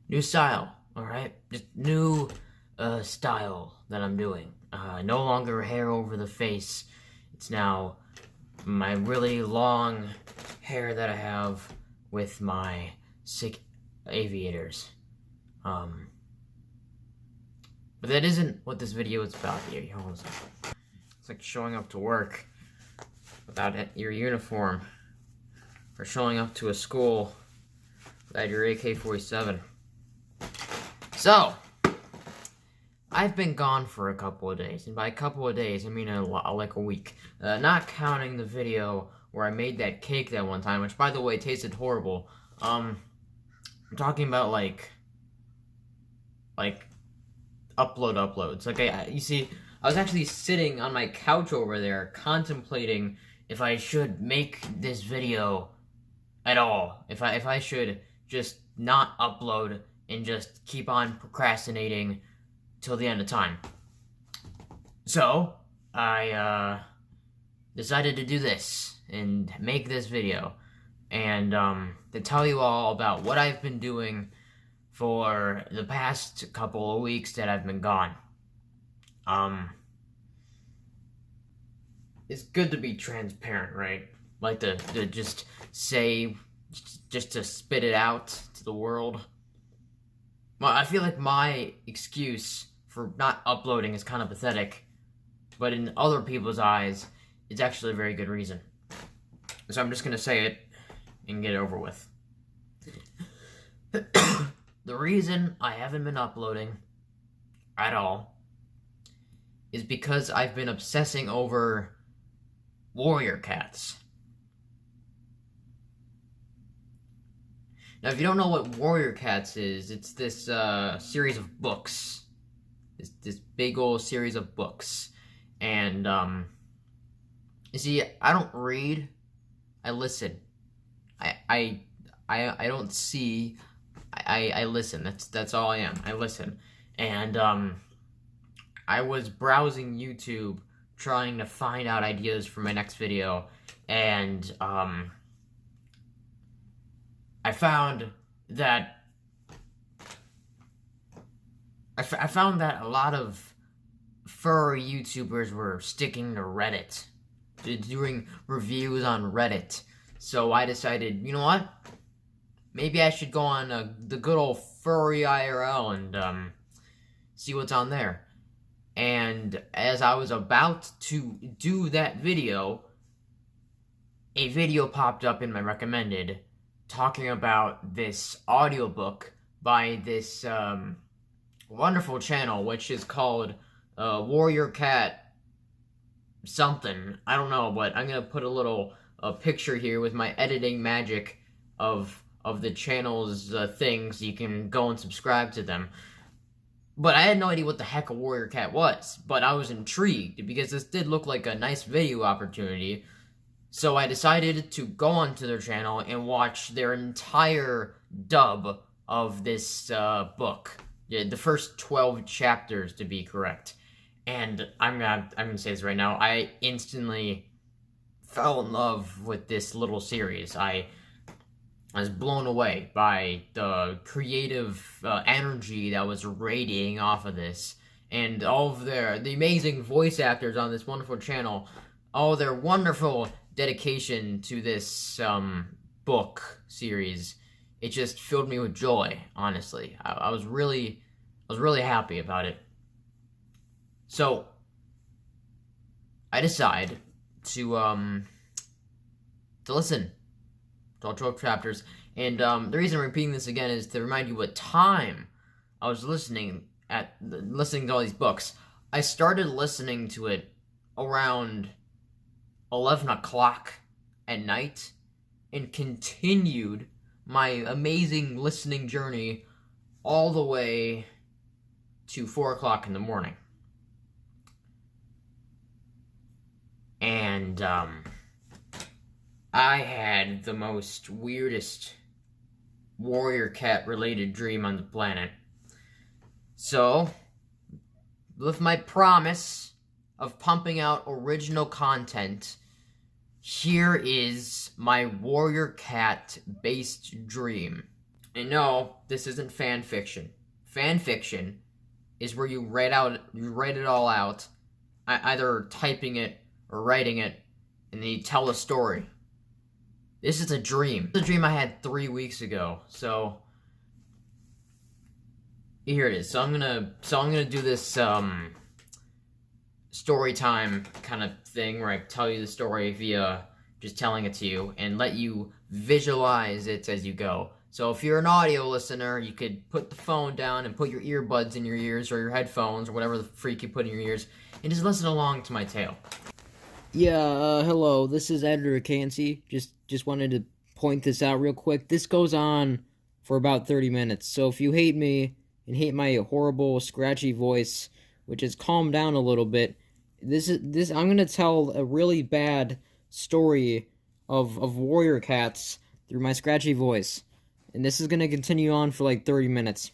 New style, alright? Just new style that I'm doing. No longer hair over the face. It's now my really long hair that I have with my sick aviators. But that isn't what this video is about here. It's like showing up to work without your uniform, or showing up to a school without your AK-47. So, I've been gone for a couple of days, and by a couple of days, I mean like a week. Not counting the video where I made that cake that one time, which, by the way, tasted horrible. I'm talking about, like uploads. Like, you see, I was actually sitting on my couch over there, contemplating if I should make this video at all. If I should just not upload and just keep on procrastinating till the end of time. So, I decided to do this and make this video and to tell you all about what I've been doing for the past couple of weeks that I've been gone. It's good to be transparent, right? Like to just say, just to spit it out to the world. Well, I feel like my excuse for not uploading is kind of pathetic, but in other people's eyes, it's actually a very good reason. So I'm just gonna say it and get it over with. The reason I haven't been uploading at all is because I've been obsessing over warrior cats. Now, if you don't know what Warrior Cats is, it's this series of books. This big old series of books. And, you see, I don't read, I listen. I don't see, I listen. That's all I am. I listen. And, I was browsing YouTube trying to find out ideas for my next video, and, I found that a lot of furry YouTubers were sticking to Reddit, doing reviews on Reddit. So I decided, you know what? Maybe I should go on the good old furry IRL and see what's on there. And as I was about to do that video, a video popped up in my recommended talking about this audiobook by this wonderful channel, which is called Warrior Cat something. I don't know, but I'm gonna put a little picture here with my editing magic of the channel's things. You can go and subscribe to them. But I had no idea what the heck a Warrior Cat was, but I was intrigued because this did look like a nice video opportunity. So I decided to go onto their channel and watch their entire dub of this book. Yeah, the first 12 chapters, to be correct. And I'm gonna say this right now. I instantly fell in love with this little series. I was blown away by the creative energy that was radiating off of this, and all of the amazing voice actors on this wonderful channel. All their wonderful dedication to this book series. It just filled me with joy, honestly. I was really happy about it. So I decided to listen to all 12 chapters, and the reason I'm repeating this again is to remind you what time I was listening to all these books. I started listening to it around 11 o'clock at night and continued my amazing listening journey all the way to 4 o'clock in the morning. And I had the most weirdest Warrior Cat related dream on the planet. So, with my promise of pumping out original content, here is my Warrior Cat based dream. And no, this isn't fan fiction. Fan fiction is where you write it all out, either typing it or writing it, and then you tell a story. This is a dream. This is a dream I had 3 weeks ago. So here it is. So I'm gonna do this story time kind of thing where I tell you the story via just telling it to you and let you visualize it as you go. So if you're an audio listener, you could put the phone down and put your earbuds in your ears or your headphones or whatever the freak you put in your ears and just listen along to my tale. Yeah, hello, this is Editor Cansey. Just wanted to point this out real quick. This goes on for about 30 minutes, so if you hate me and hate my horrible, scratchy voice, which has calmed down a little bit, I'm gonna tell a really bad story of warrior cats through my scratchy voice. And this is gonna continue on for like 30 minutes.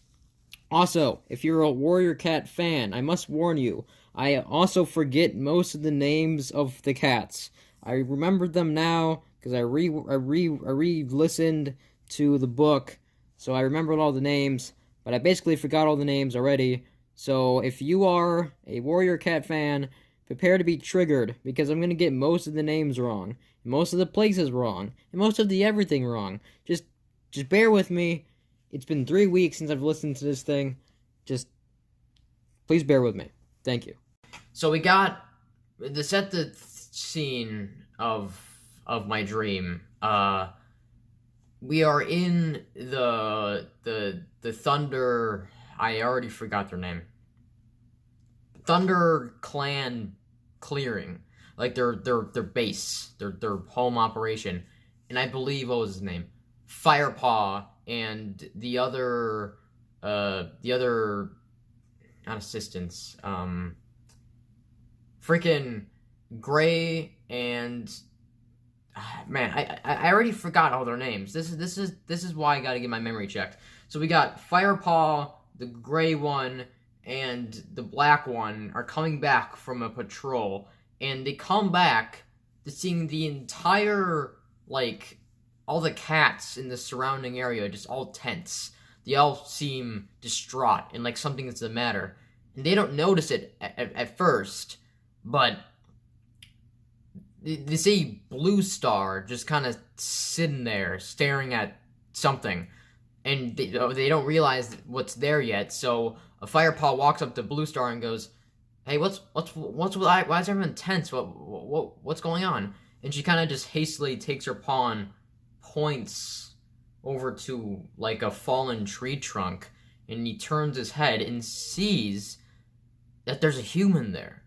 Also, if you're a warrior cat fan, I must warn you, I also forget most of the names of the cats. I remembered them now because I re-listened to the book, so I remembered all the names, but I basically forgot all the names already. So if you are a warrior cat fan, prepare to be triggered, because I'm gonna get most of the names wrong, most of the places wrong, and most of the everything wrong. Just bear with me. It's been 3 weeks since I've listened to this thing. Just please bear with me. Thank you. So we got to set the scene of my dream. We are in the Thunder. I already forgot their name. Thunder Clan clearing, like their base, their home operation, and I believe what was his name, Firepaw, and the other not assistants, freaking Gray and man, I already forgot all their names. This is why I got to get my memory checked. So we got Firepaw, the Gray one, and the black one are coming back from a patrol, and they come back to seeing the entire, like, all the cats in the surrounding area just all tense. They all seem distraught and like something is the matter. And they don't notice it at first, but they see Blue Star just kind of sitting there staring at something. And they don't realize what's there yet, so a Firepaw walks up to Blue Star and goes, "Hey, why is everyone tense? What's going on?" And she kind of just hastily takes her paw and points over to like a fallen tree trunk, and he turns his head and sees that there's a human there.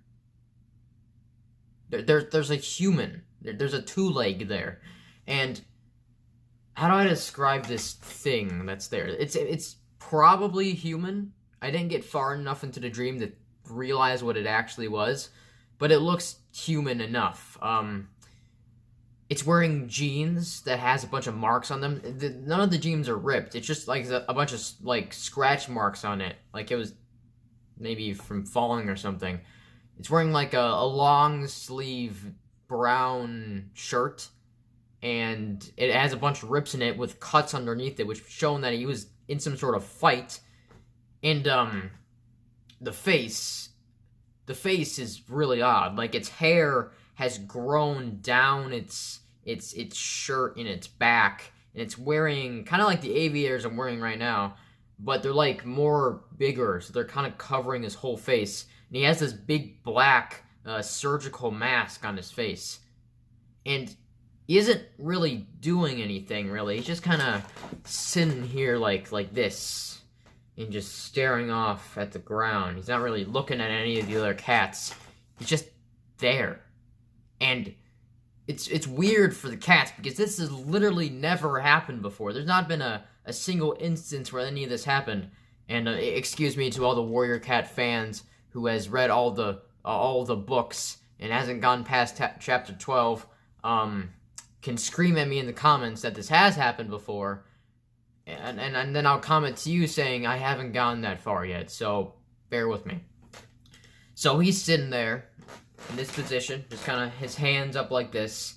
There's a human. There's a two-leg there, and how do I describe this thing that's there? It's probably human. I didn't get far enough into the dream to realize what it actually was, but it looks human enough. It's wearing jeans that has a bunch of marks on them. None of the jeans are ripped. It's just like a bunch of like scratch marks on it, like it was maybe from falling or something. It's wearing like a long sleeve brown shirt, and it has a bunch of rips in it with cuts underneath it, which showing that he was in some sort of fight. And the face is really odd. Like its hair has grown down its shirt and its back, and it's wearing kind of like the aviators I'm wearing right now, but they're like more bigger, so they're kind of covering his whole face. And he has this big black surgical mask on his face, and he isn't really doing anything, really. He's just kind of sitting here like this and just staring off at the ground. He's not really looking at any of the other cats. He's just there. And it's weird for the cats because this has literally never happened before. There's not been a single instance where any of this happened. And excuse me to all the Warrior Cat fans who has read all the books and hasn't gone past chapter 12. Can scream at me in the comments that this has happened before, and then I'll comment to you saying I haven't gone that far yet, so bear with me. So he's sitting there in this position, just kind of his hands up like this.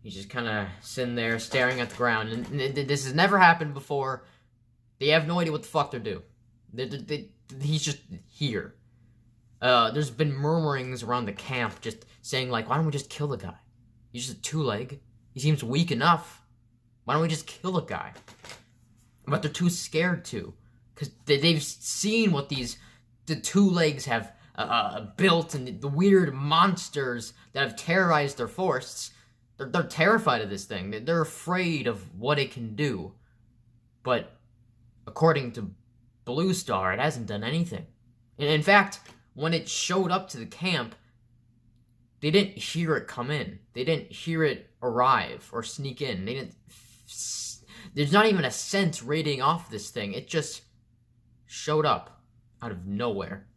He's just kind of sitting there staring at the ground, and this has never happened before. They have no idea what the fuck they're doing. He's just here. There's been murmurings around the camp just saying, like, why don't we just kill the guy? He's just a two-leg. He seems weak enough. Why don't we just kill the guy? But they're too scared to. Because they've seen what the two legs have built, and the weird monsters that have terrorized their forests. They're terrified of this thing. They're afraid of what it can do. But according to Blue Star, it hasn't done anything. And in fact, when it showed up to the camp, they didn't hear it come in. They didn't hear it arrive or sneak in. There's not even a scent radiating off this thing. It just showed up out of nowhere.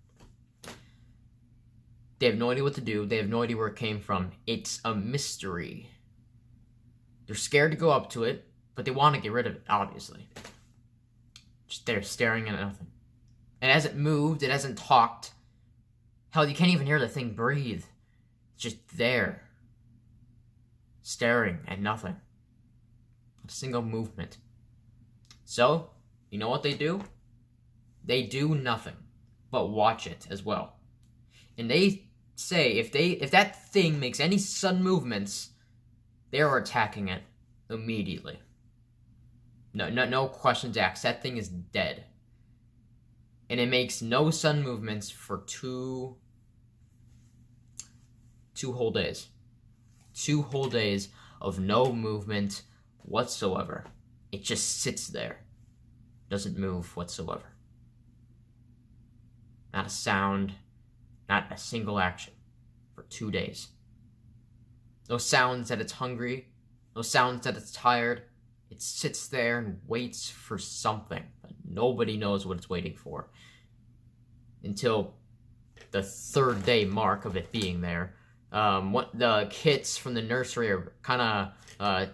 They have no idea what to do. They have no idea where it came from. It's a mystery. They're scared to go up to it, but they want to get rid of it, obviously. Just there, staring at nothing. It hasn't moved. It hasn't talked. Hell, you can't even hear the thing breathe. It's just there. Staring at nothing. Not a single movement. So, you know what they do? They do nothing but watch it as well. And they say if that thing makes any sudden movements, they are attacking it immediately. No questions asked. That thing is dead. And it makes no sudden movements for two whole days. 2 whole days of no movement whatsoever. It just sits there. Doesn't move whatsoever. Not a sound. Not a single action. For 2 days. No sounds that it's hungry. No sounds that it's tired. It sits there and waits for something. But nobody knows what it's waiting for. Until the 3rd day mark of it being there. What the kids from the nursery are kind of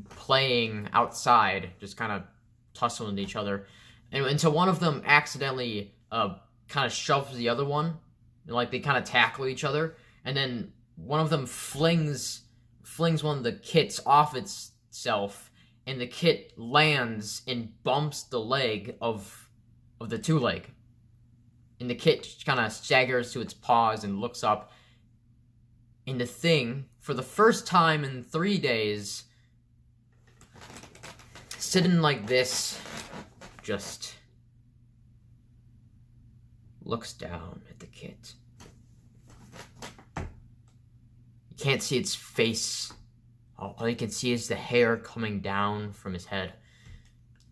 playing outside, just kind of tussling with each other, and until one of them accidentally kind of shoves the other one, and, like, they kind of tackle each other, and then one of them flings one of the kits off itself, and the kit lands and bumps the leg of the 2-leg, and the kit kind of staggers to its paws and looks up. And the thing, for the first time in 3 days, sitting like this, just looks down at the kit. You can't see its face. All you can see is the hair coming down from his head.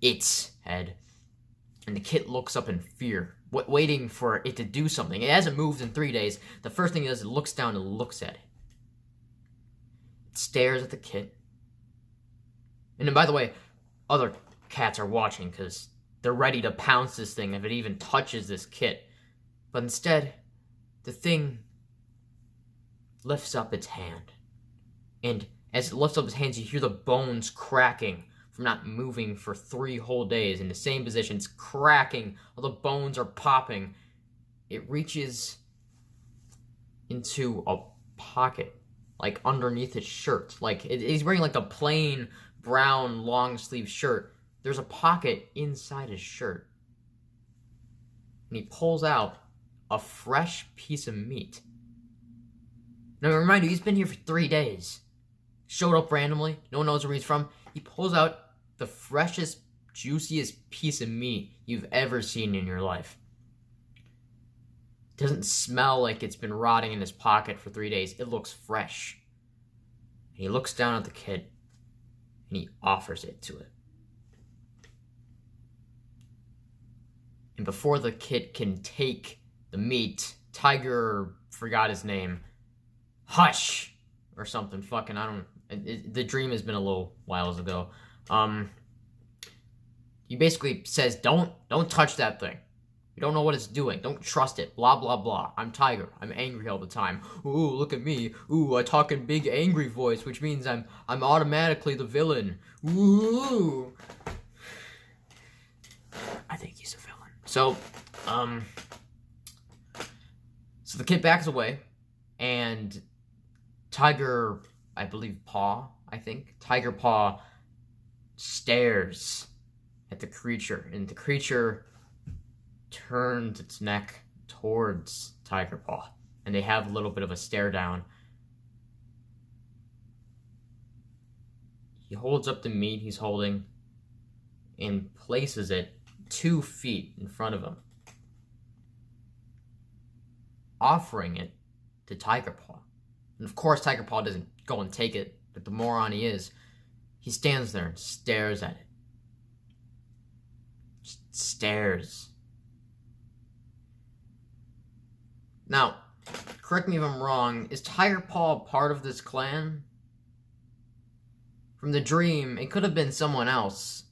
Its head. And the kit looks up in fear, waiting for it to do something. It hasn't moved in 3 days. The first thing it does is it looks down and looks at it. Stares at the kit. And then, by the way, other cats are watching because they're ready to pounce this thing if it even touches this kit. But instead, the thing lifts up its hand. And as it lifts up its hands, you hear the bones cracking from not moving for 3 whole days in the same position. It's cracking. All the bones are popping. It reaches into a pocket, like underneath his shirt. Like, he's wearing like a plain brown long sleeve shirt. There's a pocket inside his shirt. And he pulls out a fresh piece of meat. Now, remind you, he's been here for 3 days. Showed up randomly. No one knows where he's from. He pulls out the freshest, juiciest piece of meat you've ever seen in your life. It doesn't smell like it's been rotting in his pocket for 3 days. It looks fresh. And he looks down at the kid, and he offers it to it. And before the kid can take the meat, Tiger forgot his name. Hush! Or something. Fucking, I don't... the dream has been a little whiles ago. He basically says, don't touch that thing. You don't know what it's doing. Don't trust it. Blah, blah, blah. I'm Tiger. I'm angry all the time. Ooh, look at me. Ooh, I talk in big angry voice, which means I'm automatically the villain. Ooh. I think he's a villain. So the kid backs away, and Tiger, I believe Tiger Paw stares at the creature, and the creature turns its neck towards Tiger Paw, and they have a little bit of a stare down. He holds up the meat he's holding and places it 2 feet in front of him, offering it to Tiger Paw. And of course, Tiger Paw doesn't go and take it, but the moron he is, he stands there and stares at it. Just stares. Now, correct me if I'm wrong, is Tiger Paw part of this clan? From the dream, it could have been someone else.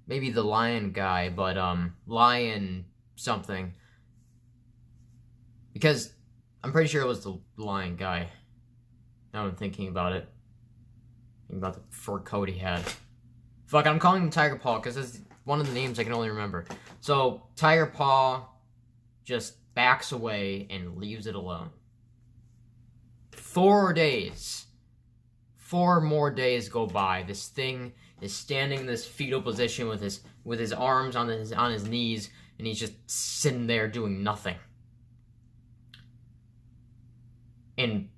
Maybe the lion guy, but, lion something. Because I'm pretty sure it was the lion guy. Now I'm thinking about it. Thinking about the fur coat he had. Fuck, I'm calling him Tiger Paw because it's one of the names I can only remember. So, Tiger Paw just backs away and leaves it alone. 4 days. 4 more days go by. This thing is standing in this fetal position with his arms on his knees, and he's just sitting there doing nothing. And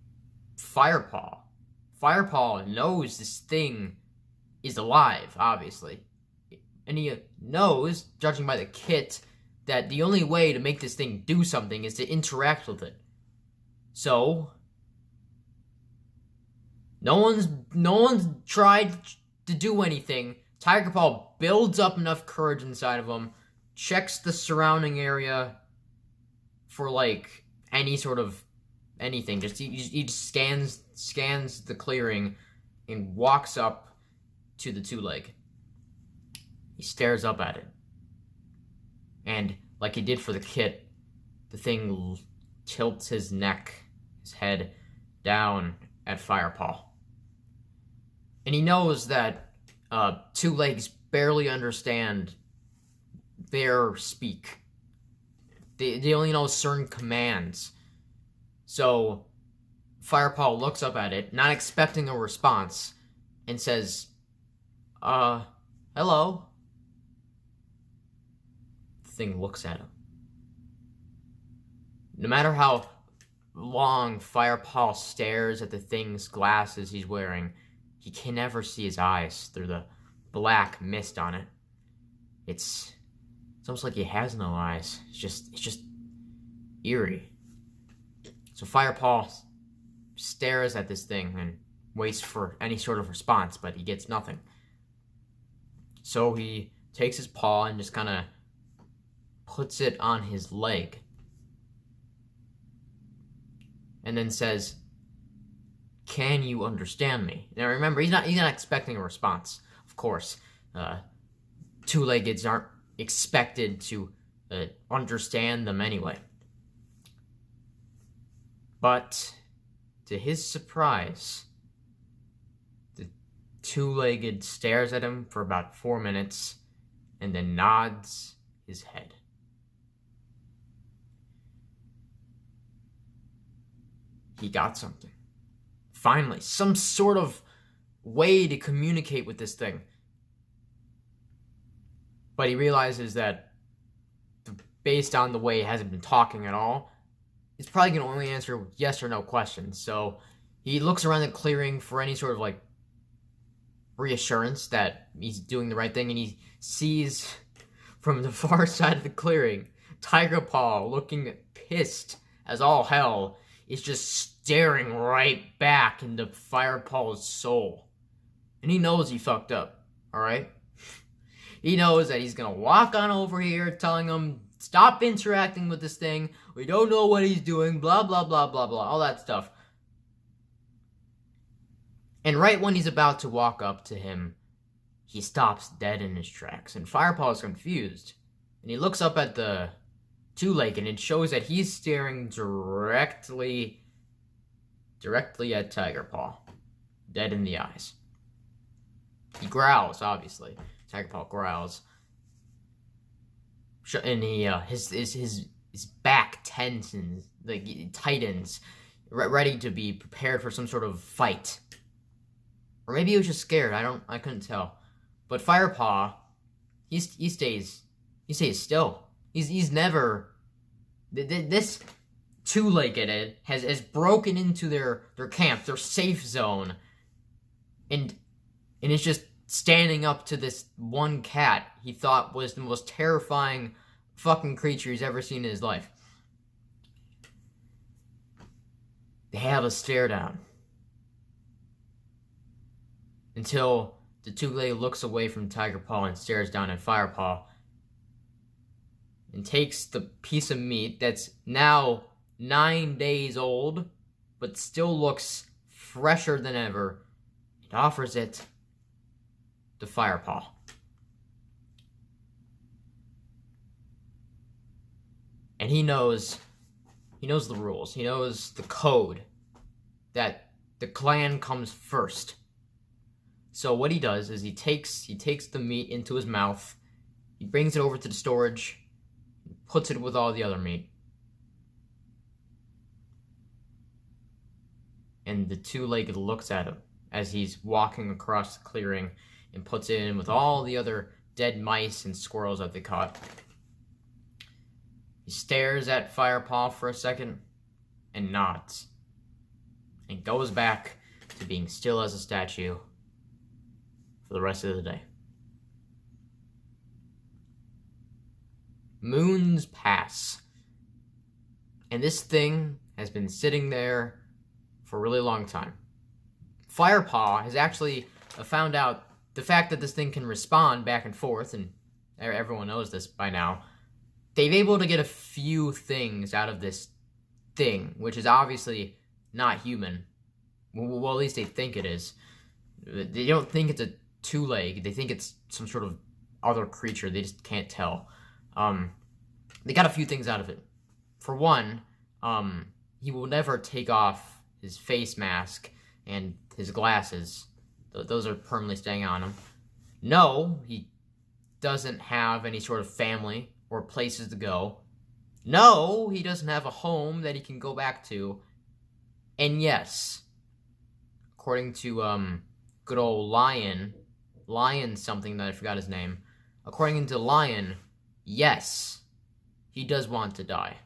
Firepaw knows this thing is alive, obviously. And he knows, judging by the kit, that the only way to make this thing do something is to interact with it. So, no one's tried to do anything. Tiger Paw builds up enough courage inside of him, checks the surrounding area for, like, any sort of anything. He just scans the clearing and walks up to the 2-leg. He stares up at it. And, like he did for the kit, the thing tilts his neck, his head, down at Firepaw. And he knows that 2-legs barely understand their speak. They only know certain commands. So, Firepaw looks up at it, not expecting a response, and says, hello? The thing looks at him. No matter how long Firepaw stares at the thing's glasses he's wearing, he can never see his eyes through the black mist on it. It's almost like he has no eyes. It's just eerie. So Firepaw stares at this thing and waits for any sort of response, but he gets nothing. So he takes his paw and just kind of puts it on his leg. And then says, "Can you understand me?" Now remember, he's not expecting a response, of course. 2-leggeds aren't expected to understand them anyway. But to his surprise, the 2-legged stares at him for about 4 minutes and then nods his head. He got something. Finally, some sort of way to communicate with this thing. But he realizes that based on the way it hasn't been talking at all, it's probably going to only answer yes or no questions. So he looks around the clearing for any sort of, like, reassurance that he's doing the right thing, and he sees from the far side of the clearing, Tiger Paw, looking pissed as all hell, is just staring right back into Firepaw's soul. And he knows he fucked up, alright? He knows that he's gonna walk on over here telling him, stop interacting with this thing, we don't know what he's doing, blah, blah, blah, blah, blah, all that stuff. And right when he's about to walk up to him, he stops dead in his tracks, and Firepaw is confused. And he looks up at the 2-leg, and it shows that he's staring directly at Tiger Paw, dead in the eyes. He growls, obviously. Tiger Paw growls, and he his back tenses, like, tightens, ready to be prepared for some sort of fight. Or maybe he was just scared. I couldn't tell. But Firepaw, he stays still. He's never. This two-legged has broken into their camp, their safe zone, and it's just standing up to this one cat he thought was the most terrifying fucking creature he's ever seen in his life. They have a stare down until the two-legged looks away from Tiger Paw and stares down at Firepaw and takes the piece of meat that's now 9 days old but still looks fresher than ever and offers it to Firepaw. And he knows the rules. He knows the code that the clan comes first. So what he does is he takes the meat into his mouth, he brings it over to the storage, puts it with all the other meat. And the two-legged looks at him as he's walking across the clearing and puts it in with all the other dead mice and squirrels that they caught. He stares at Firepaw for a second and nods and goes back to being still as a statue for the rest of the day. Moons pass, and this thing has been sitting there for a really long time. Firepaw has actually found out the fact that this thing can respond back and forth, and everyone knows this by now. They've able to get a few things out of this thing, which is obviously not human. Well, at least they think it is. They don't think it's a two-leg. They think it's some sort of other creature. They just can't tell. They got a few things out of it. For one, he will never take off his face mask and his glasses. Those are permanently staying on him. No, he doesn't have any sort of family or places to go. No, he doesn't have a home that he can go back to. And yes, according to good old Lion something that I forgot his name. According to Lion, yes, he does want to die.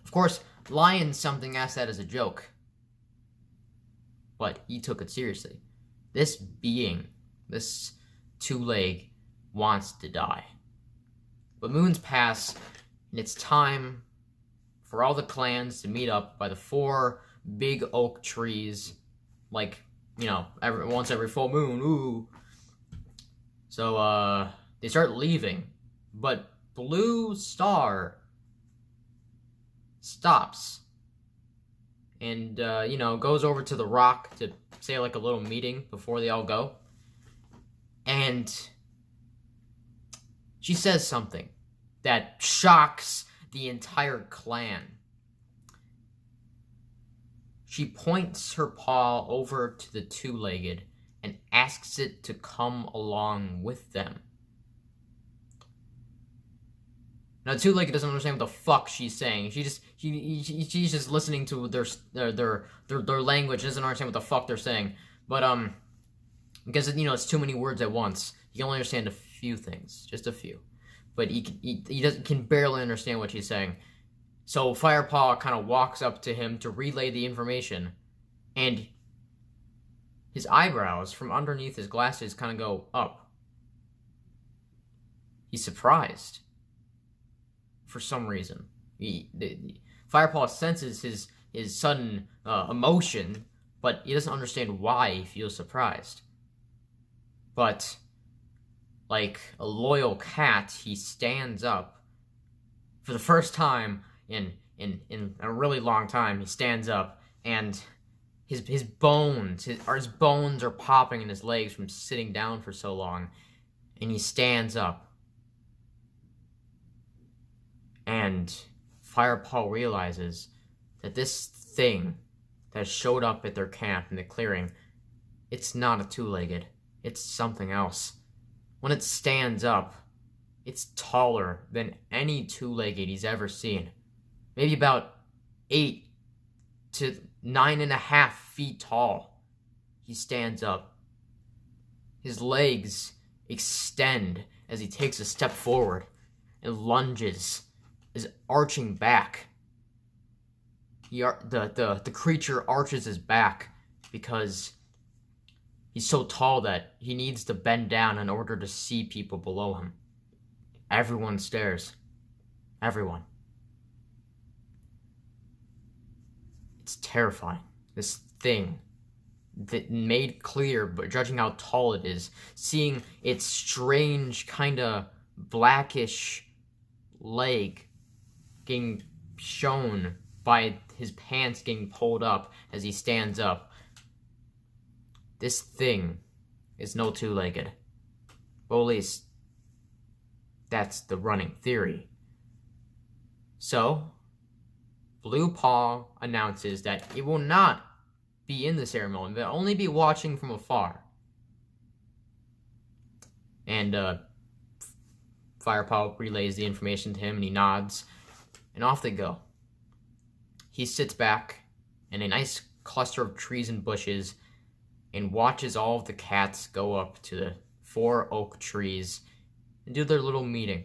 Of course, Lion something asked that as a joke, but he took it seriously. This being, this two-leg, wants to die. But moons pass, and it's time for all the clans to meet up by the 4 big oak trees, like, you know, once every full moon, ooh. So, they start leaving, but Blue Star stops and, you know, goes over to the rock to say, like, a little meeting before they all go. And she says something that shocks the entire clan. She points her paw over to the two-legged and asks it to come along with them. Now, the two-legged doesn't understand what the fuck she's saying. She's just listening to their language. Doesn't understand what the fuck they're saying. But because, you know, it's too many words at once. He can only understand a few things, just a few. But he can barely understand what she's saying. So Firepaw kind of walks up to him to relay the information, and his eyebrows from underneath his glasses kind of go up. He's surprised for some reason. Firepaw senses his sudden emotion, but he doesn't understand why he feels surprised. But like a loyal cat, he stands up. For the first time in a really long time, he stands up, and his bones are popping in his legs from sitting down for so long, and he stands up. And Firepaw realizes that this thing that showed up at their camp in the clearing, it's not a two-legged, it's something else. When it stands up, it's taller than any two-legged he's ever seen. Maybe about 8 to 9.5 feet tall. He stands up. His legs extend as he takes a step forward and lunges, is arching back. The creature arches his back because he's so tall that he needs to bend down in order to see people below him. Everyone stares. Everyone. It's terrifying. This thing that made clear, but judging how tall it is, seeing its strange kind of blackish leg getting shown by his pants getting pulled up as he stands up. This thing is no two-legged. Well, at least that's the running theory. So, Blue Paw announces that it will not be in the ceremony, but only be watching from afar. And Firepaw relays the information to him, and he nods, and off they go. He sits back in a nice cluster of trees and bushes and watches all of the cats go up to the 4 oak trees and do their little meeting.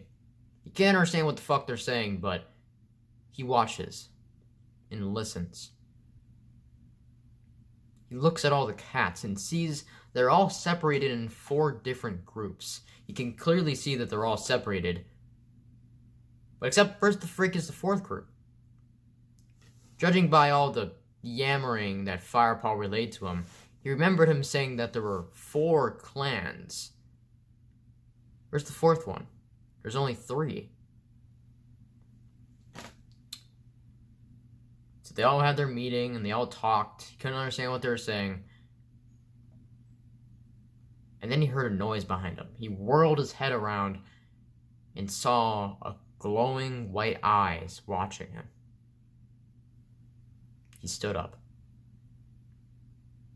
He can't understand what the fuck they're saying, but he watches and listens. He looks at all the cats and sees they're all separated in 4 different groups. He can clearly see that they're all separated. But except where's the frick is the 4th group? Judging by all the yammering that Firepaw relayed to him, he remembered him saying that there were 4 clans. Where's the 4th one? There's only 3. So they all had their meeting and they all talked. He couldn't understand what they were saying. And then he heard a noise behind him. He whirled his head around and saw a glowing white eyes watching him. He stood up,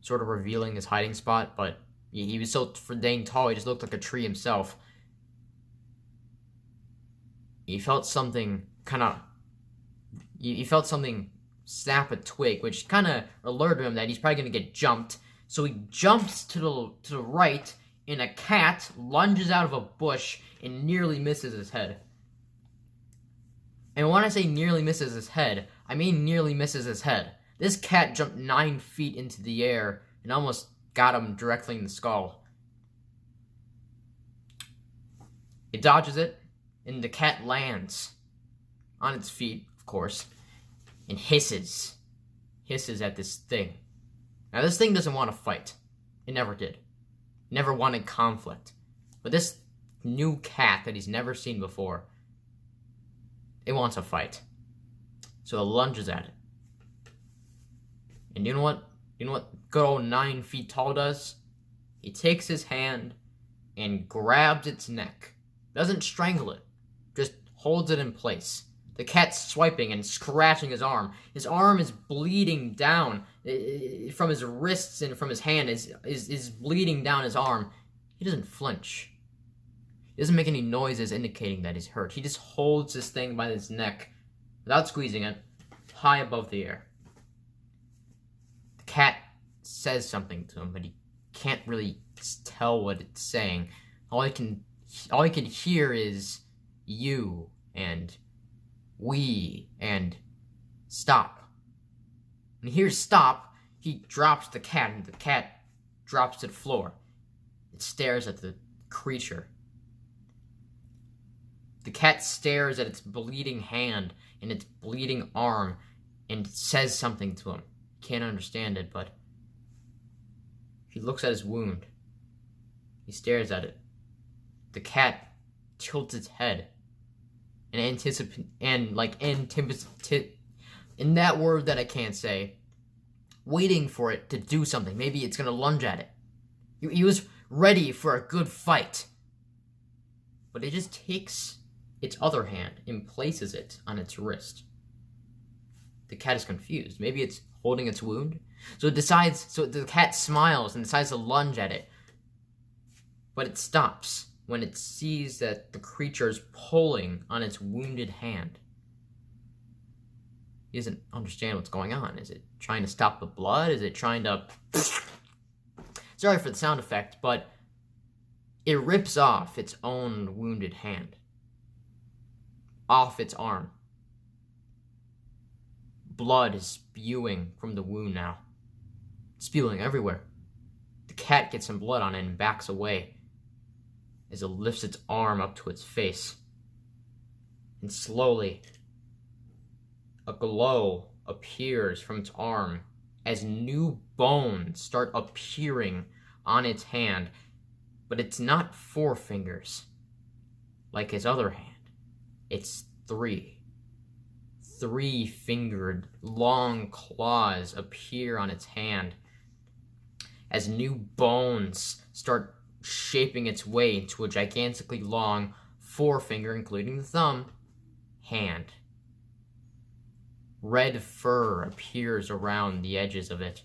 sort of revealing his hiding spot, but he was so dang tall, he just looked like a tree himself. He felt something snap a twig, which kind of alerted him that he's probably going to get jumped. So he jumps to the right, and a cat lunges out of a bush and nearly misses his head. And when I say nearly misses his head, I mean nearly misses his head. This cat jumped 9 feet into the air and almost got him directly in the skull. It dodges it, and the cat lands on its feet, of course, and hisses at this thing. Now, this thing doesn't want to fight. It never did. Never wanted conflict. But this new cat that he's never seen before, it wants a fight. So it lunges at it. And you know what? You know what good old 9 feet tall does? He takes his hand and grabs its neck. Doesn't strangle it. Just holds it in place. The cat's swiping and scratching his arm. His arm is bleeding down from his wrists and from his hand is bleeding down his arm. He doesn't flinch. He doesn't make any noises indicating that he's hurt. He just holds this thing by his neck without squeezing it, high above the air. The cat says something to him, but he can't really tell what it's saying. All he can hear is you and we and stop. When he hears stop, he drops the cat, and the cat drops to the floor. It stares at the creature. The cat stares at its bleeding hand and its bleeding arm and says something to him. He can't understand it, but he looks at his wound. He stares at it. The cat tilts its head and in that word that I can't say, waiting for it to do something. Maybe it's gonna lunge at it. He was ready for a good fight. But it just takes its other hand and places it on its wrist. The cat is confused. Maybe it's holding its wound. So the cat smiles and decides to lunge at it. But it stops when it sees that the creature is pulling on its wounded hand. He doesn't understand what's going on. Is it trying to stop the blood? Is it trying to... Sorry for the sound effect, but It rips off its own wounded hand. Off its arm. Blood is spewing from the wound now. Spewing everywhere. The cat gets some blood on it and backs away as it lifts its arm up to its face. And slowly, a glow appears from its arm as new bones start appearing on its hand. But it's not 4 fingers like his other hand. It's 3. 3-fingered, long claws appear on its hand as new bones start shaping its way into a gigantically long 4-finger, including the thumb, hand. Red fur appears around the edges of it,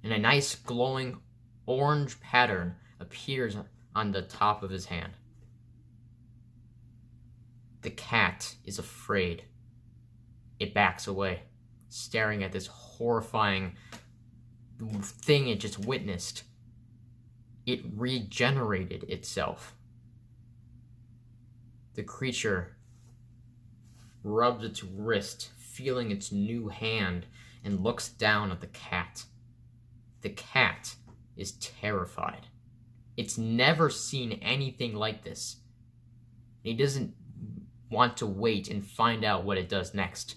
and a nice glowing orange pattern appears on the top of his hand. The cat is afraid. It backs away, staring at this horrifying thing it just witnessed. It regenerated itself. The creature rubs its wrist, feeling its new hand, and looks down at the cat. The cat is terrified. It's never seen anything like this. It doesn't want to wait and find out what it does next.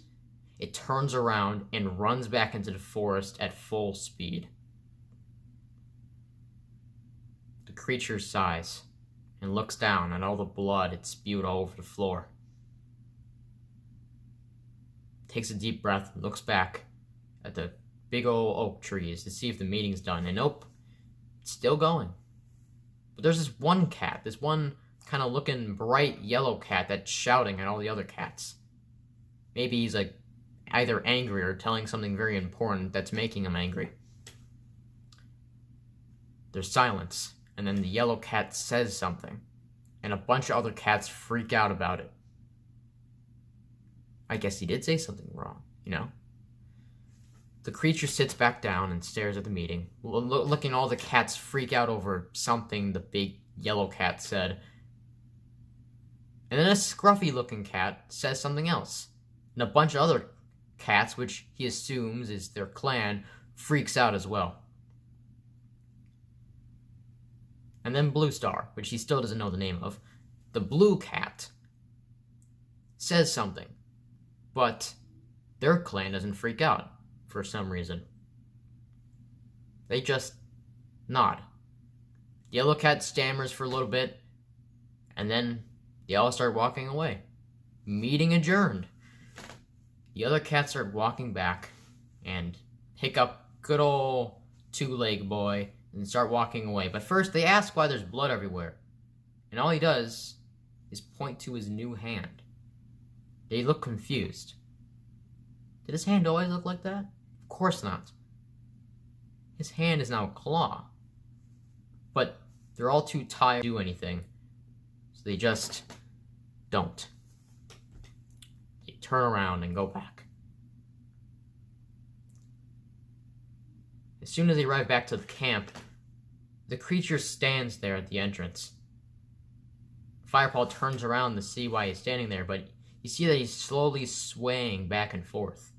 It turns around and runs back into the forest at full speed. The creature sighs and looks down at all the blood it spewed all over the floor. Takes a deep breath and looks back at the big old oak trees to see if the meeting's done. And nope, it's still going. But there's this one cat, this one kind of looking bright yellow cat that's shouting at all the other cats. Maybe he's like either angry or telling something very important that's making him angry. There's silence, and then the yellow cat says something, and a bunch of other cats freak out about it. I guess he did say something wrong, you know? The creature sits back down and stares at the meeting, looking all the cats freak out over something the big yellow cat said. And then a scruffy-looking cat says something else, and a bunch of other cats, which he assumes is their clan, freaks out as well. And then Blue Star, which he still doesn't know the name of, the blue cat, says something, but their clan doesn't freak out for some reason. They just nod. The yellow cat stammers for a little bit, and then they all start walking away. Meeting adjourned. The other cats start walking back and pick up good old two-leg boy and start walking away. But first they ask why there's blood everywhere. And all he does is point to his new hand. They look confused. Did his hand always look like that? Of course not. His hand is now a claw. But they're all too tired to do anything. So they just don't. They turn around and go back. As soon as they arrive back to the camp, the creature stands there at the entrance. Firepaw turns around to see why he's standing there, but you see that he's slowly swaying back and forth.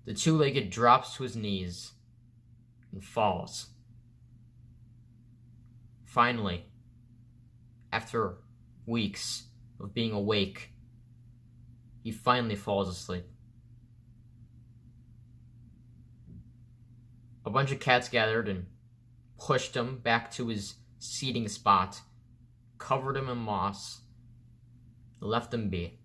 The two-legged drops to his knees and falls. Finally, after weeks of being awake, he finally falls asleep. A bunch of cats gathered and pushed him back to his seating spot, covered him in moss, and left him be.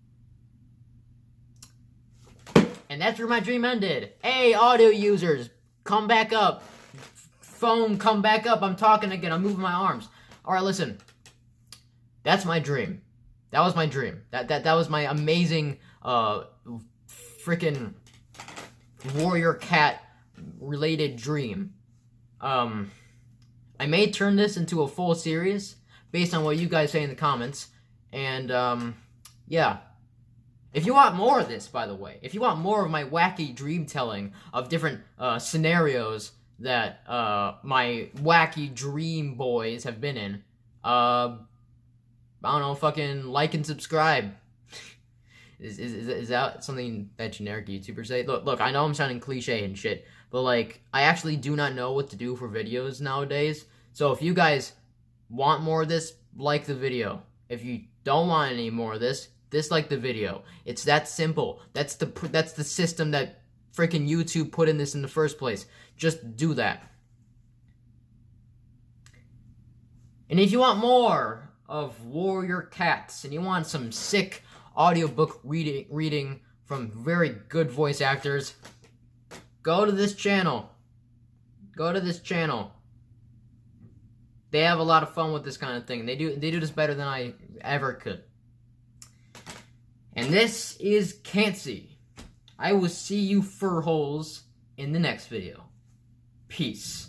And that's where my dream ended. Hey, audio users, come back up. Phone, come back up. I'm talking again. I'm moving my arms. All right, listen. That's my dream. That was my dream. That was my amazing, freaking warrior cat related dream. I may turn this into a full series based on what you guys say in the comments. And, yeah. If you want more of this, by the way, if you want more of my wacky dream telling of different scenarios that my wacky dream boys have been in, I don't know, fucking like and subscribe. Is that something that generic YouTubers say? Look, I know I'm sounding cliche and shit, but like, I actually do not know what to do for videos nowadays. So if you guys want more of this, like the video. If you don't want any more of this, dislike the video. It's that simple. That's the system that freaking YouTube put in this in the first place. Just do that. And if you want more of Warrior Cats and you want some sick audiobook reading from very good voice actors, go to this channel. Go to this channel. They have a lot of fun with this kind of thing. They do this better than I ever could. And this is Cancy. I will see you fur holes in the next video. Peace.